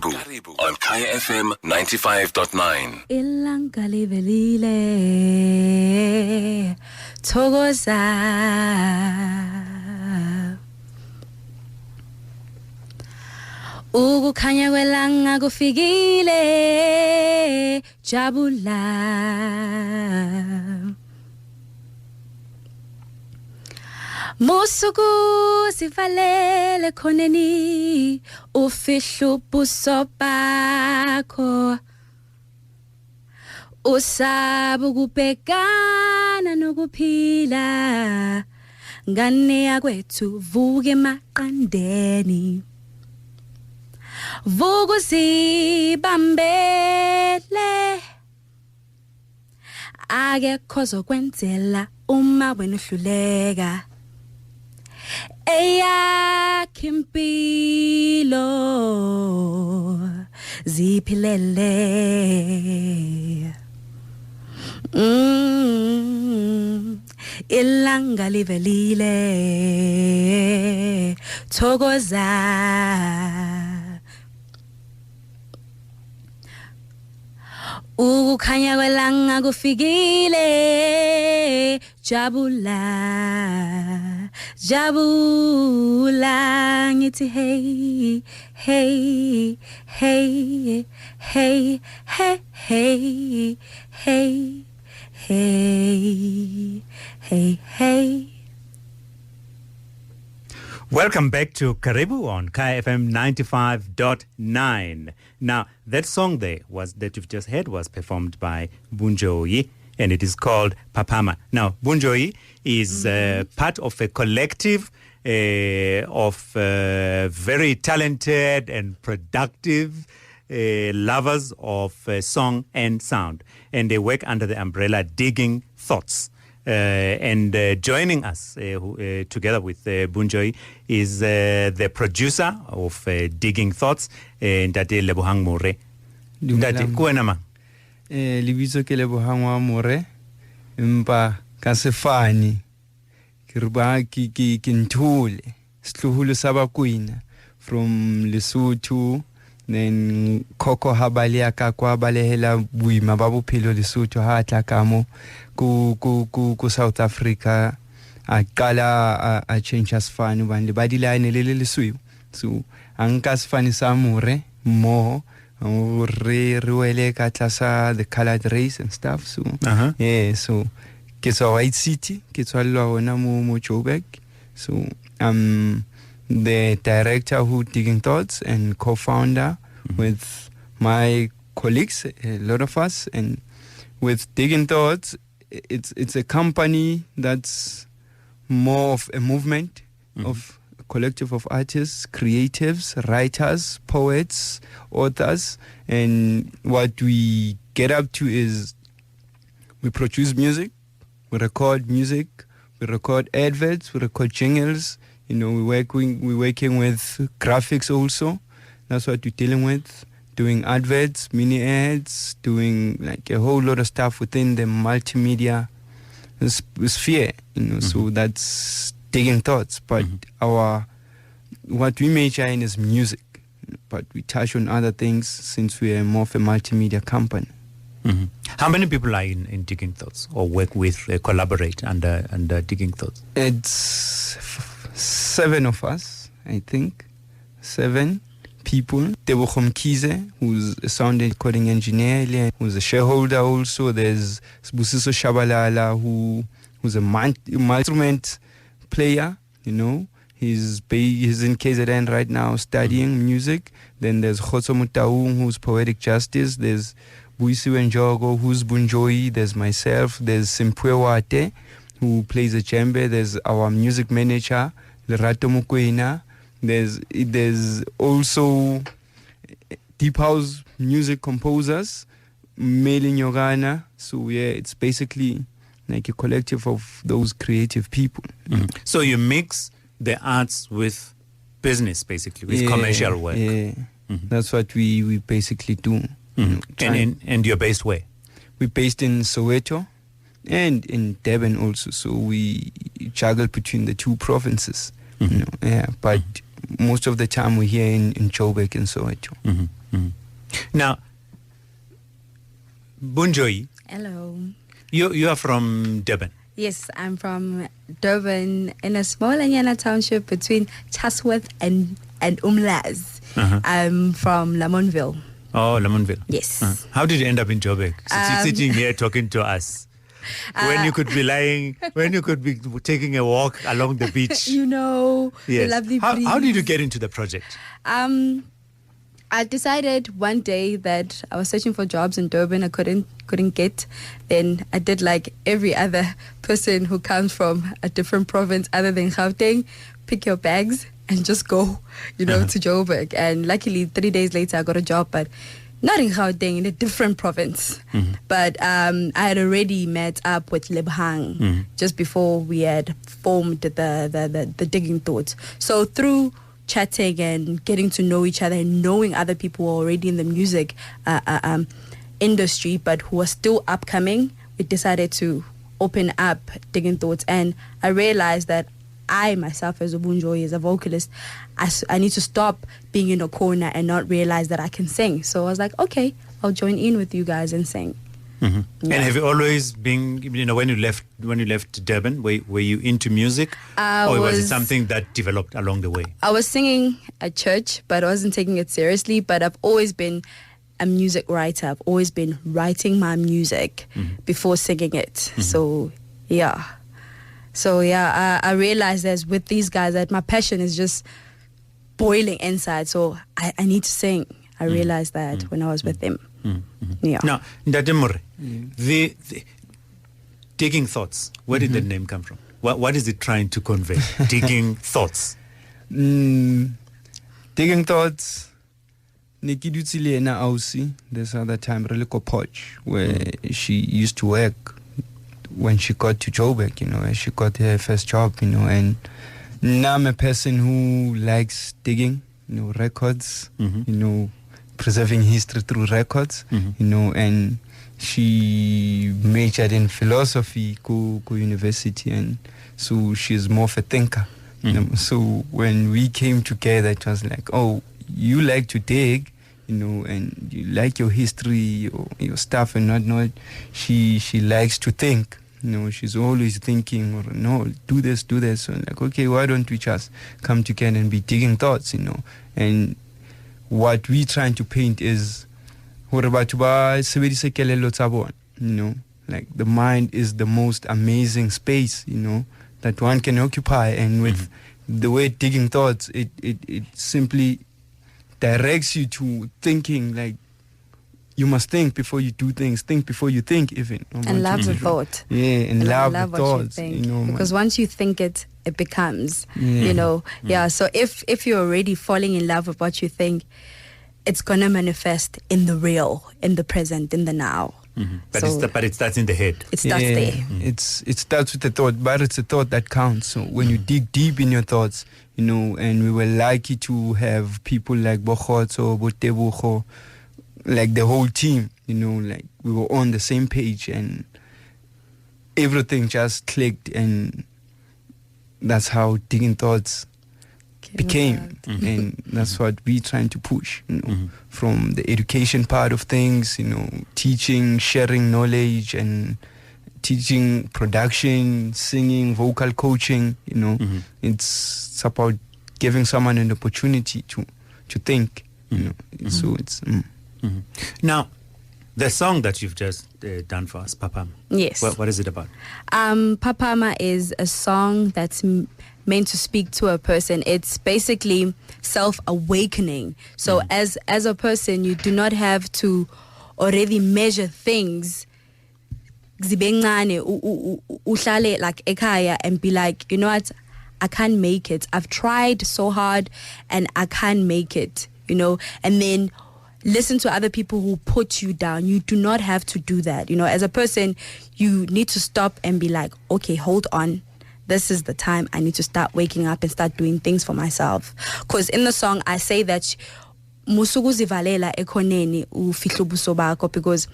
Karibu on Kaya FM 95.9. Ilanga livelile thokoza ukukhanya kwelanga kufikile jabula musuku sivalele khoneni ufihla ubuso bakho usaba ukubhekana nokuphila ngane yakwethu vuke maqandeni vuka uzibambele akekho zokwenzela uma wena uhluleka eyakhe impilo ziphilele ilanga livelile thokoza ukukhanya kwelanga kufikile jabula jabula ngithi hey hey hey hey hey hey hey hey hey hey. Welcome back to Karibu on Kaya FM 95.9. Now, that song that you've just heard was performed by Bunjoyi, and it is called Papama. Now, Bunjoyi is part of a collective of very talented and productive lovers of song and sound, and they work under the umbrella Digging Thoughts. And joining us together with Bunjoyi is the producer of Digging Thoughts, Ntate Lebohang More. Ntate, kuwena mang? Libizo ke Lebohang More, mpa ka sefane. Ke re ba ke nthole. Sihloholo sa bakwena from Lesotho. Then Koko habali aka kwa balehela buima ba bophelo Lesotho ha tla ka mo ku South Africa a qala a change asfane bane ba dilane le lesweu so anka sfane sa more mo re wele ka tlasa the colored race and stuff so yeah so ke so white city ke tswalwa hona mo Joburg so the director who Digging Thoughts and co-founder with my colleagues, a lot of us, and with Digging Thoughts, it's a company that's more of a movement of a collective of artists, creatives, writers, poets, authors, and what we get up to is we produce music, we record music, we record adverts, we record jingles. You know, we're working with graphics also. That's what we're dealing with. Doing adverts, mini ads, doing like a whole lot of stuff within the multimedia sphere. You know, so that's Digging Thoughts. But what we major in is music. But we touch on other things since we are more of a multimedia company. How many people are in Digging Thoughts or work with, collaborate under Digging Thoughts? It's 7 of us, I think. 7 people. Tebogo Mkhize, who's a sound recording engineer, who's a shareholder also. There's Sbusiso Shabalala, who's a instrument player, you know. He's in KZN right now studying music. Then there's Khotso Mutaung, who's Poetic Justice. There's Buisiwe Njogo, who's Bunjoyi. There's myself. There's Simpwe Wate, who plays the djembe. There's our music manager, Lerato Mukwena. There's also deep house music composers, Meli Nyogana. So yeah, it's basically like a collective of those creative people. So you mix the arts with business, basically, with commercial work. Yeah, that's what we basically do. And you're based where? We're based in Soweto and in Durban also. So we juggle between the two provinces. You know, but most of the time we're here in Joburg and Soweto. Now, Bunjoyi, Hello. you are from Durban. Yes, I'm from Durban in a small Anyana township between Chatsworth and Umlaz. I'm from Lamontville. Oh, Lamontville. Yes. How did you end up in Joburg? Sitting here talking to us. When you could be taking a walk along the beach. You know, Yes. the lovely breeze. How did you get into the project? I decided one day that I was searching for jobs in Durban. I couldn't get. Then I did like every other person who comes from a different province other than Gauteng. Pick your bags and just go, to Joburg. And luckily, 3 days later, I got a job, but not in Gauteng, in a different province. But I had already met up with Lebhang just before we had formed the Digging Thoughts. So through chatting and getting to know each other and knowing other people who are already in the music industry but who are still upcoming, we decided to open up Digging Thoughts. And I realized that I myself as a Bunjoyi, as a vocalist, I need to stop being in a corner and not realize that I can sing. So I was like, okay, I'll join in with you guys and sing. And have you always been, when you left Durban, were you into music, or was it something that developed along the way? I was singing at church, but I wasn't taking it seriously. But I've always been a music writer. I've always been writing my music before singing it. So I realized that with these guys that my passion is just boiling inside. So I need to sing. I realized that when I was with them. Yeah. Now, Ndademore, the Digging Thoughts, where did the name come from? What is it trying to convey? Digging Thoughts. Digging Thoughts, Nikidutili na Ausi, this other time, Reliko Poch, where she used to work when she got to Joburg, she got her first job, and now I'm a person who likes digging, records, preserving history through records, and she majored in philosophy, go university, and so she's more of a thinker. So when we came together, it was like, oh, you like to dig, and you like your history, your stuff and whatnot. She likes to think. She's always thinking, or no, do this. So I'm like, okay, why don't we just come together and be digging thoughts, And what we're trying to paint is, like the mind is the most amazing space, that one can occupy. And with the way Digging Thoughts, it simply directs you to thinking, like, you must think before you do things, think before you think even. And love the thought. Yeah, and love the thoughts. Because once you think it becomes, So if you're already falling in love with what you think, it's going to manifest in the real, in the present, in the now. But it starts in the head. It starts there. It starts with the thought, but it's a thought that counts. So when you dig deep in your thoughts, and we were lucky to have people like Bokhotso, Botebucho, like the whole team, like we were on the same page and everything just clicked, and that's how Digging Thoughts became. And that's what we're trying to push, from the education part of things, teaching, sharing knowledge, and teaching production, singing, vocal coaching, It's about giving someone an opportunity to think, So it's... Now, the song that you've just done for us, Papama. Yes. What is it about? Papama is a song that's meant to speak to a person. It's basically self-awakening. So as a person, you do not have to already measure things uhlale like ekhaya and be like, you know what, I can't make it. I've tried so hard and I can't make it, and then listen to other people who put you down. You do not have to do that. As a person, you need to stop and be like, okay, hold on. This is the time I need to start waking up and start doing things for myself. Because in the song, I say that musukuzivalela ekhoneni ufihla ubuso bakho, because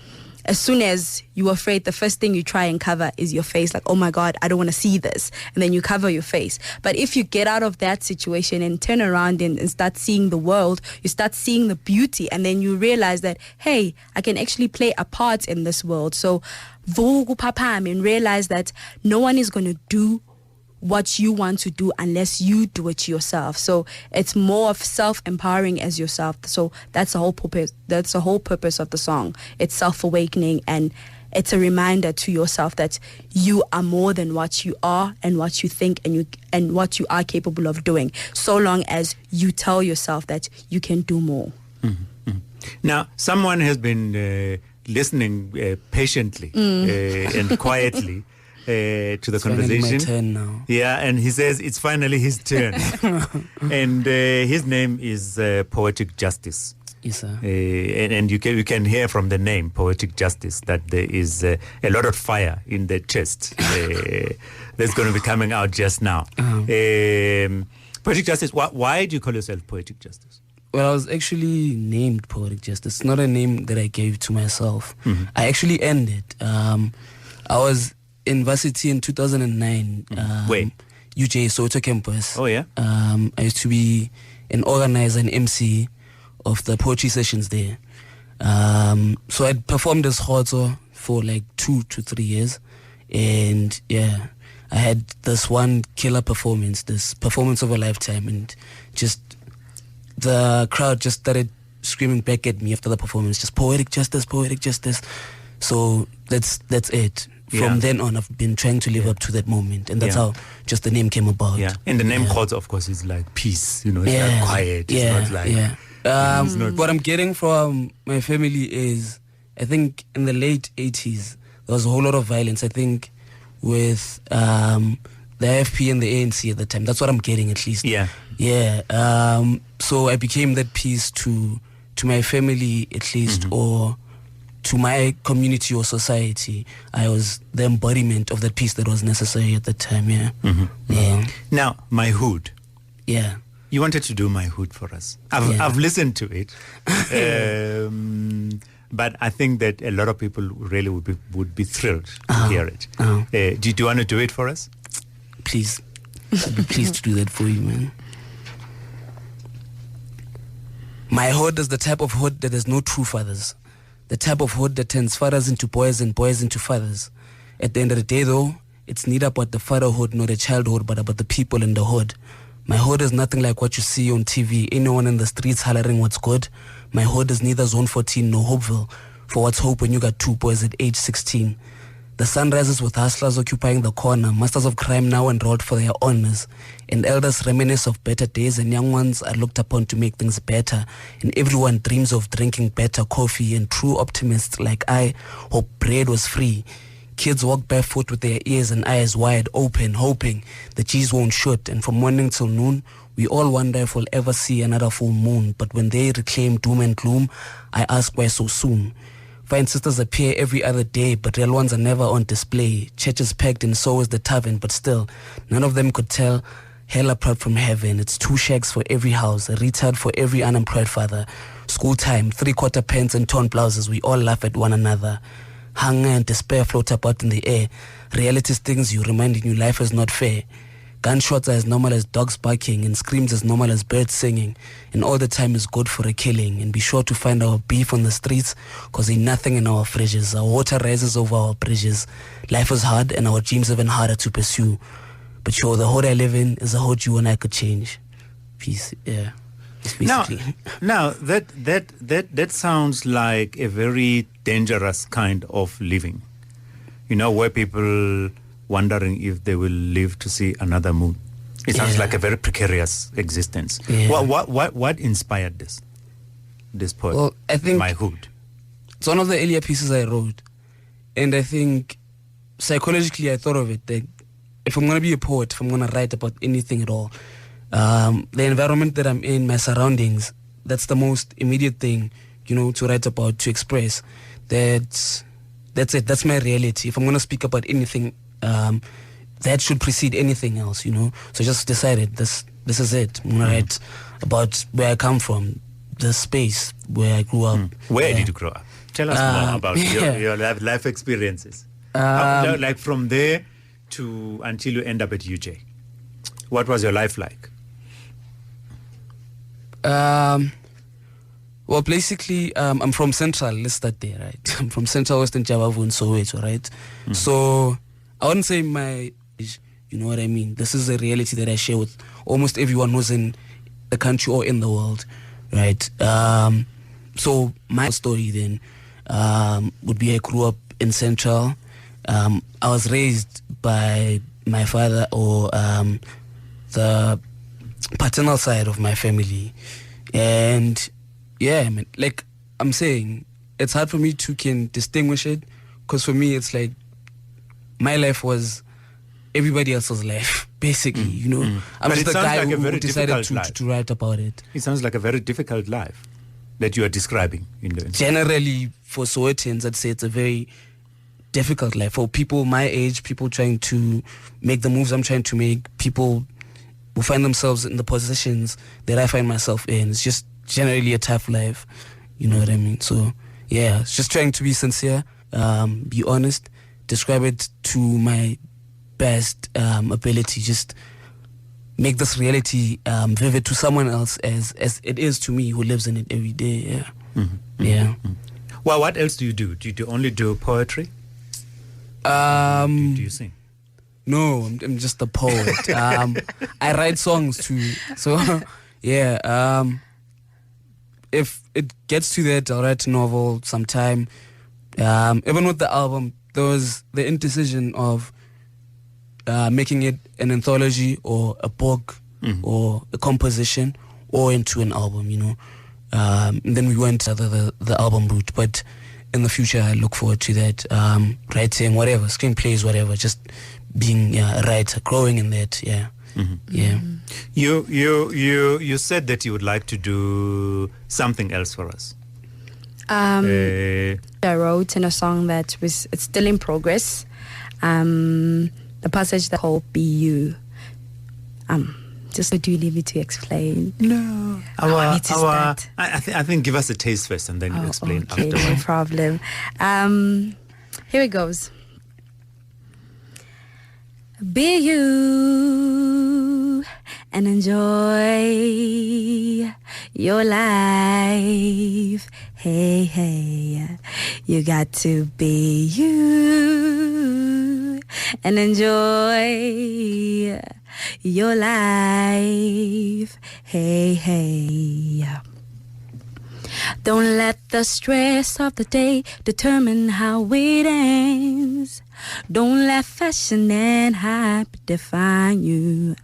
as soon as you're afraid, the first thing you try and cover is your face. Like, oh my God, I don't want to see this. And then you cover your face. But if you get out of that situation and turn around and start seeing the world, you start seeing the beauty, and then you realize that, hey, I can actually play a part in this world. So, vugu papam, and realize that no one is going to do what you want to do unless you do it yourself. So it's more of self-empowering as yourself. So that's the whole purpose. That's the whole purpose of the song. It's self-awakening, and it's a reminder to yourself that you are more than what you are and what you think and what you are capable of doing, so long as you tell yourself that you can do more. Mm-hmm. Now, someone has been listening patiently and quietly to the conversation. My turn now. Yeah, and he says it's finally his turn. And his name is Poetic Justice. Yes, sir. And you can hear from the name Poetic Justice that there is a lot of fire in the chest that's going to be coming out just now. Poetic Justice, why do you call yourself Poetic Justice? Well, I was actually named Poetic Justice. It's not a name that I gave to myself. Mm-hmm. I actually earned it. I was in varsity in 2009. Where? UJ Soto campus. Oh, yeah? I used to be an organizer and MC of the poetry sessions there. So I'd performed as Khotso for like 2 to 3 years. And yeah, I had this one killer performance, this performance of a lifetime, and just the crowd just started screaming back at me after the performance, just Poetic Justice, Poetic Justice. So that's it. From then on, I've been trying to live up to that moment, and that's how just the name came about. Yeah, and the name Khotso, of course, is like peace. It's like quiet. It's not like what I'm getting from my family is, I think in the late 80s there was a whole lot of violence. I think with the AFP and the ANC at the time. That's what I'm getting, at least. Yeah. So I became that piece to my family, at least, or to my community or society. I was the embodiment of that piece that was necessary at the time. Yeah. Now, My Hood. Yeah. You wanted to do My Hood for us. I've listened to it, but I think that a lot of people really would be thrilled to hear it. Do you want to do it for us? Please. I'd be pleased to do that for you, man. My hood is the type of hood that has no true fathers. The type of hood that turns fathers into boys and boys into fathers. At the end of the day, though, it's neither about the fatherhood nor the childhood, but about the people in the hood. My hood is nothing like what you see on TV. Anyone in the streets hollering what's good. My hood is neither Zone 14 nor Hopeville. For what's hope when you got 2 boys at age 16? The sun rises with hustlers occupying the corner, masters of crime now enrolled for their honors, and elders reminisce of better days, and young ones are looked upon to make things better, and everyone dreams of drinking better coffee, and true optimists like I hope bread was free. Kids walk barefoot with their ears and eyes wide open, hoping the G's won't shoot, and from morning till noon, we all wonder if we'll ever see another full moon, but when they reclaim doom and gloom, I ask why so soon? Fine sisters appear every other day, but real ones are never on display. Church is packed and so is the tavern, but still, none of them could tell hell apart from heaven. It's 2 shacks for every house, a retard for every unemployed father. School time, 3/4 pants and torn blouses, we all laugh at one another. Hunger and despair float about in the air. Reality stings you, reminding you life is not fair. Gunshots are as normal as dogs barking, and screams as normal as birds singing, and all the time is good for a killing. And be sure to find our beef on the streets, cause ain't nothing in our fridges. Our water rises over our bridges. Life is hard and our dreams even harder to pursue. But sure, the hood I live in is a hood you and I could change. Peace, yeah. Now that sounds like a very dangerous kind of living. Where people wondering if they will live to see another moon. It sounds like a very precarious existence. Yeah. What inspired this poem? Well, I think My Hood. It's one of the earlier pieces I wrote, and I think psychologically I thought of it that if I'm going to be a poet, if I'm going to write about anything at all, the environment that I'm in, my surroundings, that's the most immediate thing, to write about, to express. That's it. That's my reality. If I'm going to speak about anything, that should precede anything else, So I just decided this is it. I'm going to write about where I come from, the space where I grew up. Where did you grow up? Tell us more about your life experiences. Like from there to until you end up at UJ. What was your life like? Well, basically, I'm from Central. Let's start there, right? I'm from Central Western Javavu in Soweto, right? So I wouldn't say my, you know what I mean? This is a reality that I share with almost everyone who's in the country or in the world, right? So my story then would be I grew up in Central. I was raised by my father or the paternal side of my family. And yeah, I mean, like I'm saying, it's hard for me to can distinguish it, because for me it's like my life was everybody else's life, basically, you know. I'm But just it the sounds guy like a who very decided difficult to write about it. It sounds like a very difficult life that you are describing. Generally, for Sowetan, I'd say it's a very difficult life. For people my age, people trying to make the moves I'm trying to make, people who find themselves in the positions that I find myself in. It's just generally a tough life. You know what I mean? So, yeah, it's just trying to be sincere, be honest, describe it to my best ability, just make this reality vivid to someone else as it is to me who lives in it every day. Yeah. Well, what else do you do? Do you only do poetry? Do you sing? No, I'm just a poet. I write songs too. So, yeah. If it gets to that, I'll write a novel sometime. Even with the album, there was the indecision of making it an anthology or a book or a composition or into an album, you know. And then we went the album route. But in the future, I look forward to that. Writing, whatever, screenplays, whatever, just being a writer, growing in that, yeah. Yeah. You said that you would like to do something else for us. I wrote in a song that it's still in progress. The passage that called "Be You." Just do you leave me to explain? No, I need to start. I think give us a taste first, and then you explain okay, afterwards. no problem. Here it goes. Be you and enjoy your life. Hey, hey, you got to be you and enjoy your life. Hey, hey. Don't let the stress of the day determine how it ends. Don't let fashion and hype define you.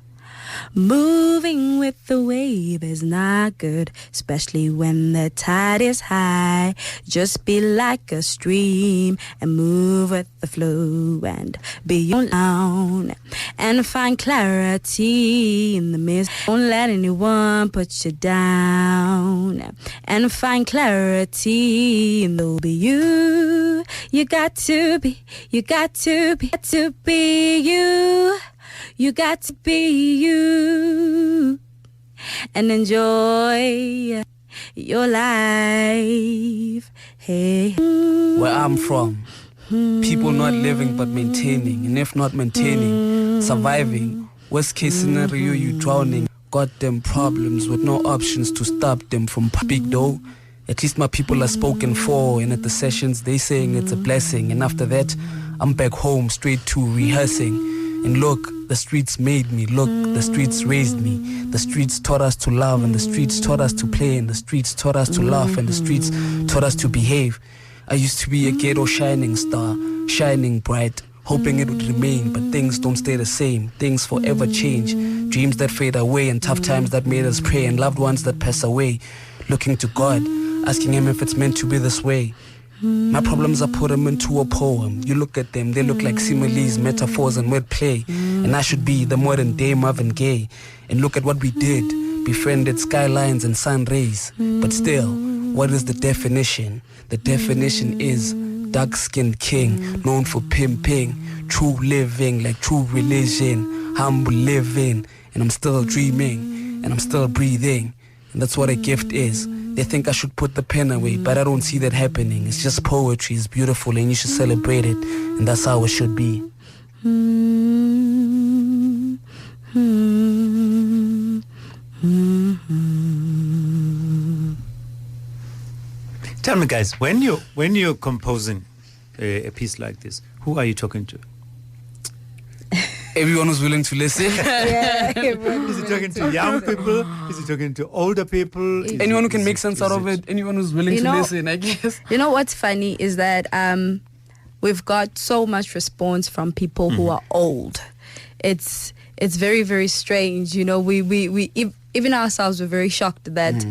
Moving with the wave is not good, especially when the tide is high. Just be like a stream and move with the flow and be alone and find clarity in the mist. Don't let anyone put you down and find clarity in the be you. You got to be you. You got to be you and enjoy your life. Hey. Where I'm from, people not living but maintaining, and if not maintaining, surviving. Worst case scenario, you drowning. Got them problems with no options to stop them from big dough. At least my people are spoken for, and at the sessions they saying it's a blessing. And after that, I'm back home straight to rehearsing. And look, the streets made me. Look, the streets raised me. The streets taught us to love, and the streets taught us to play, and the streets taught us to laugh, and the streets taught us to behave. I used to be a ghetto shining star, shining bright, hoping it would remain, but things don't stay the same. Things forever change. Dreams that fade away, and tough times that made us pray, and loved ones that pass away. Looking to God, asking Him if it's meant to be this way. My problems, I put them into a poem. You look at them, they look like similes, metaphors, and wordplay. And I should be the modern day Marvin Gaye. And look at what we did, befriended skylines and sun rays. But still, what is the definition? The definition is dark-skinned king, known for pimping, true living like true religion, humble living. And I'm still dreaming, and I'm still breathing. And that's what a gift is. they think I should put the pen away, but I don't see that happening. It's just poetry. It's beautiful, and you should celebrate it, and that's how it should be. Tell me, guys, when you're composing a piece like this, who are you talking to? Everyone who's willing to listen. Is he talking to young people? Is he talking to older people? Anyone who can make sense out of it. Anyone who's willing to listen, I guess. You know what's funny is that we've got so much response from people who are old. It's very, very strange. You know, we even ourselves were very shocked that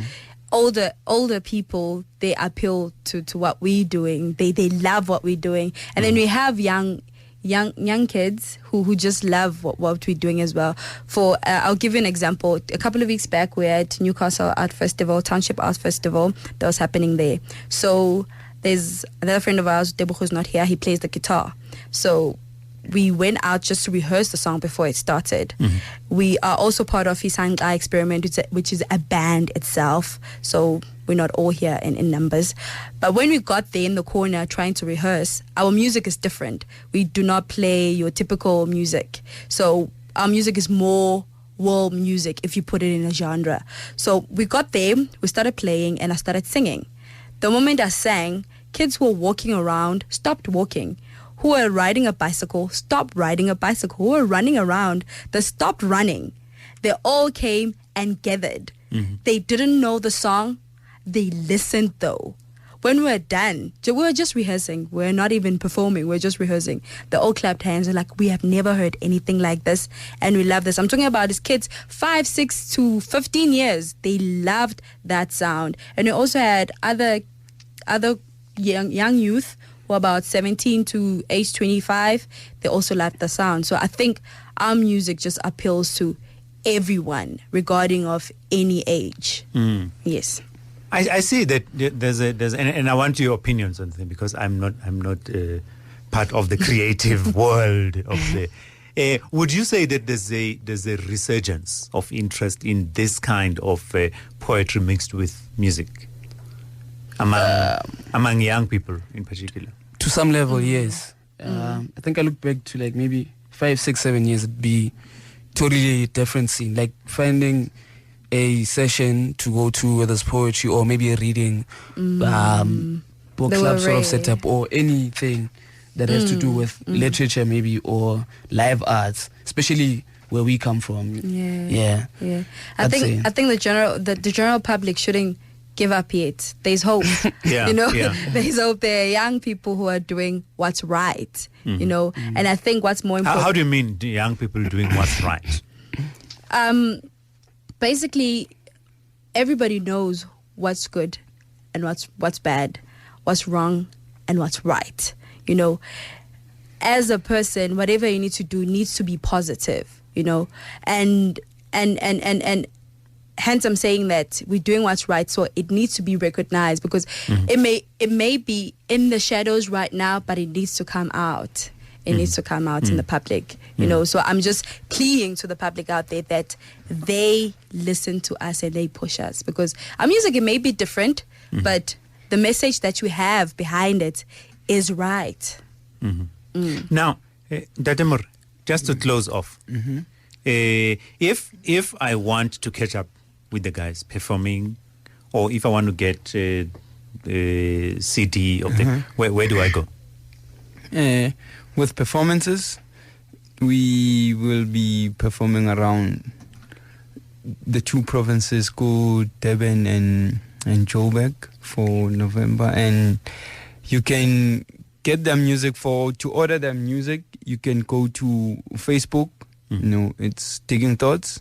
older people, they appeal to what we're doing. They love what we're doing. And then we have young kids who just love what we're doing as well. For I'll give you an example. A couple of weeks back, we were at Newcastle Art Festival, Township Art Festival, that was happening there. So there's another friend of ours, Debo, who's not here. He plays the guitar. So we went out just to rehearse the song before it started. We are also part of Isangka Experiment, which is a band itself. So we're not all here in numbers. But when we got there in the corner trying to rehearse, our music is different. We do not play your typical music. So our music is more world music if you put it in a genre. So we got there, we started playing, and I started singing. The moment I sang, kids who were walking around stopped walking. Who were riding a bicycle stopped riding a bicycle. Who were running around, they stopped running. They all came and gathered. They didn't know the song. They listened though. When we were done, we were just rehearsing. We're not even performing. We're just rehearsing. They all clapped hands. They're like, we have never heard anything like this, and we love this. I'm talking about these kids, 5, 6 to 15 years. They loved that sound. And we also had other young youth who are about 17 to age 25. They also loved the sound. So I think our music just appeals to everyone, regarding of any age. Yes. I see that there's and I want your opinions on the thing, because I'm not part of the creative world of the. Would you say that there's a resurgence of interest in this kind of poetry mixed with music among young people in particular? To some level, yes. I think I look back to like maybe 5, 6, 7 years, it'd be totally a different scene. Like finding a session to go to, whether it's poetry or maybe a reading, book club sort of setup, or anything that has to do with literature maybe, or live arts, especially where we come from. Yeah. I think the general public shouldn't give up yet. There's hope. There's hope. There are young people who are doing what's right. And I think what's more important. How do you mean young people doing what's right? Basically, everybody knows what's good and what's bad, what's wrong and what's right. As a person, whatever you need to do needs to be positive. And hence I'm saying that we're doing what's right, so it needs to be recognized, because it may be in the shadows right now, but it needs to come out. It needs to come out in the public, So I'm just pleading to the public out there that they listen to us and they push us, because our music, it may be different, but the message that you have behind it is right. Now, Datemur, just to close off, if I want to catch up with the guys performing, or if I want to get a CD of them, where do I go? With performances, we will be performing around the 2 provinces, Durban and Joburg, for November. And you can get their music to order their music. You can go to Facebook. It's Digging Thoughts.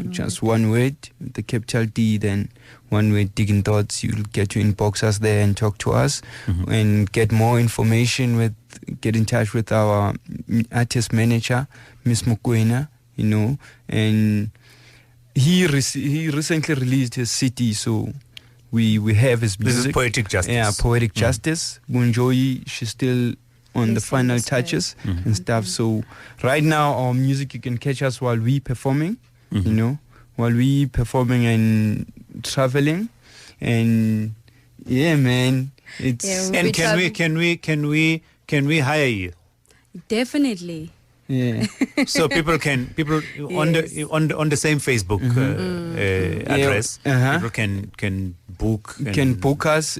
Just one word, the capital D, then one word, Digging Thoughts. You'll get to inbox us there and talk to us and get more information. Get in touch with our artist manager, Miss Mokwena, and he recently released his CD, so we have his music. This is Poetic Justice. Yeah, Poetic Justice. Bunjoyi, she's still on the final touches and stuff. So right now, our music, you can catch us while we performing, while we performing and traveling. And yeah, man, it's Yeah, And We can we hire you? Definitely. yeah. So people Yes. on the same Facebook address, uh-huh. people can book. Can book us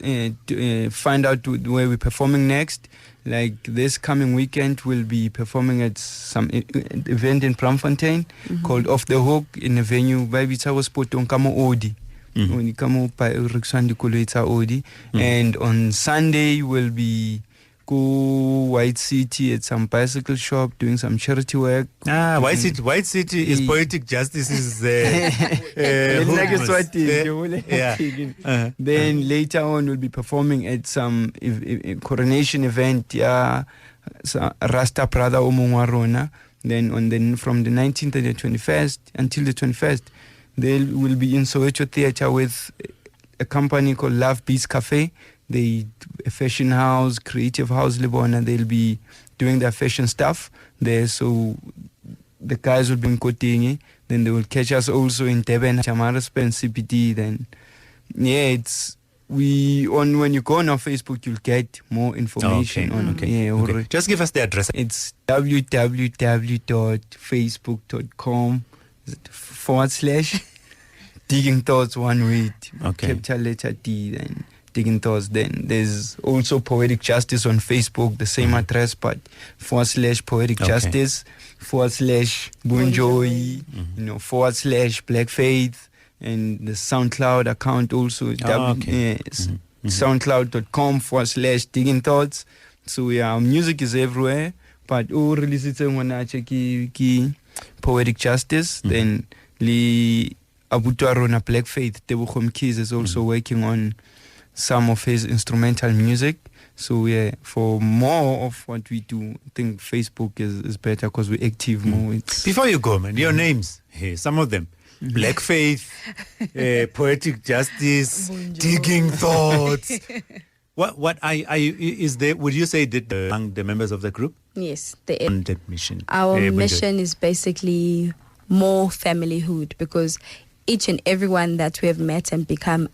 to find out where we're performing next. Like this coming weekend, we'll be performing at some event in Bloemfontein called Off the Hook in a venue by Vitsawa Sport on Kamo Odi. When you come up by Riksandi Kuleita Odi. And on Sunday, we'll be go White City at some bicycle shop doing some charity work. White City is Poetic Justice's Like hook. a Swati, Yeah. Then later on, we'll be performing at some coronation event, Rasta Prada Omungwarona. Then from the 19th to the 21st until the 21st, they will be in Soweto Theatre with a company called Love Beats Cafe. They a fashion house, creative house, Libona. They'll be doing their fashion stuff there. So the guys will be in Kotingi. Then they will catch us also in Durban, Chamaraspen, CPT. Then when you go on our Facebook, you'll get more information on. Okay. Okay. Just give us the address. It's www.facebook.com/digging thoughts one word. Okay. Capital letter D, then digging thoughts. Then there's also Poetic Justice on Facebook, the same address, but /Poetic Justice, /Bunjoyi, /Black Faith, and the SoundCloud account also. SoundCloud.com/digging thoughts. So our music is everywhere, but all release it when I check Poetic Justice. Then Abutuarona Black Faith, Tebuchom Keys is also working on some of his instrumental music. So for more of what we do, I think Facebook is better because we're active more. Before you go, man, your names, hey, some of them. Black Faith, Poetic Justice, Digging Thoughts. What is there? Would you say that among the members of the group? Yes, On that mission. our Bunjoyi. mission is basically more familyhood, because each and everyone that we have met and become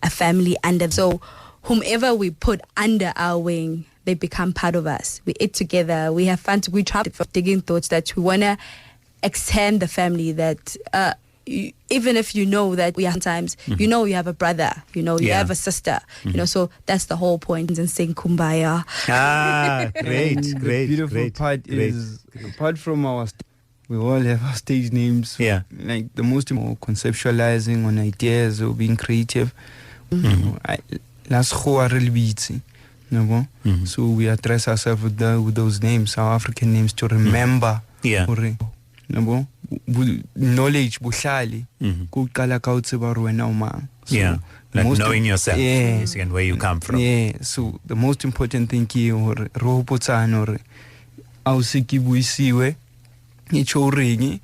a family under. So whomever we put under our wing, they become part of us. We eat together, we have fun, we try to Digging Thoughts that we want to extend the family, that even if you know that we are sometimes, you have a brother, you have a sister, so that's the whole point in saying kumbaya. Great. The beautiful part is, apart from we all have our stage names. Yeah. Like the most important, conceptualizing on ideas or being creative. That's how I really beats. So we address ourselves with those names, our African names, to remember. Yeah. Knowledge buhlali kuqala ka utseba hore wena o mang. Yeah. Like knowing yourself, and where you come from. Yeah. So the most important thing ke hore re hopotsane hore au se ke buisiwe e tjho reng,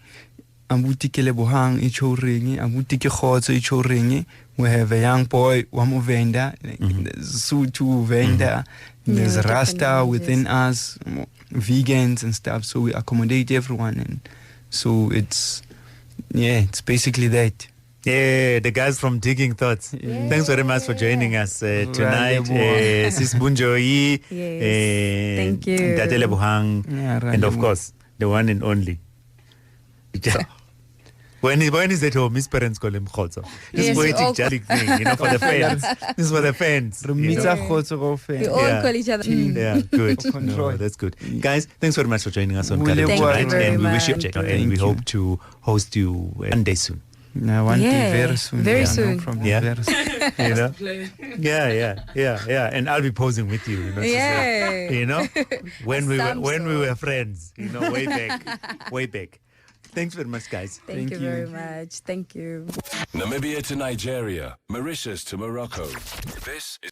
abuti ke lebohang e tjho reng, abuti ke khotso e tjho reng. We have a young boy wa Movenda, Sutu Venda, there's Rasta within us, vegans and stuff, so we accommodate everyone, and so it's basically that. Yeah, the guys from Digging Thoughts. Yeah. Thanks very much for joining us tonight. Sis Bunjoyi, Yes, thank you. Tate Lebohang, and of course, the one and only. When is at home, his parents call him Khotso. This Yes, poetic all- thing, for the fans. This is for the fans. We all call each other. Yeah, good. Control. No, that's good. Guys, thanks very much for joining us on Thank Karibu you tonight, very and we wish you much. and Thank we you. hope to host you one day soon. One day Yeah, very soon. very No soon. problem, Yeah. very soon. You know? Yeah. And I'll be posing with you. Yeah. When we Some were friends, way back. Thanks very much, guys. Thank you very much. Thank you. Namibia to Nigeria, Mauritius to Morocco. This is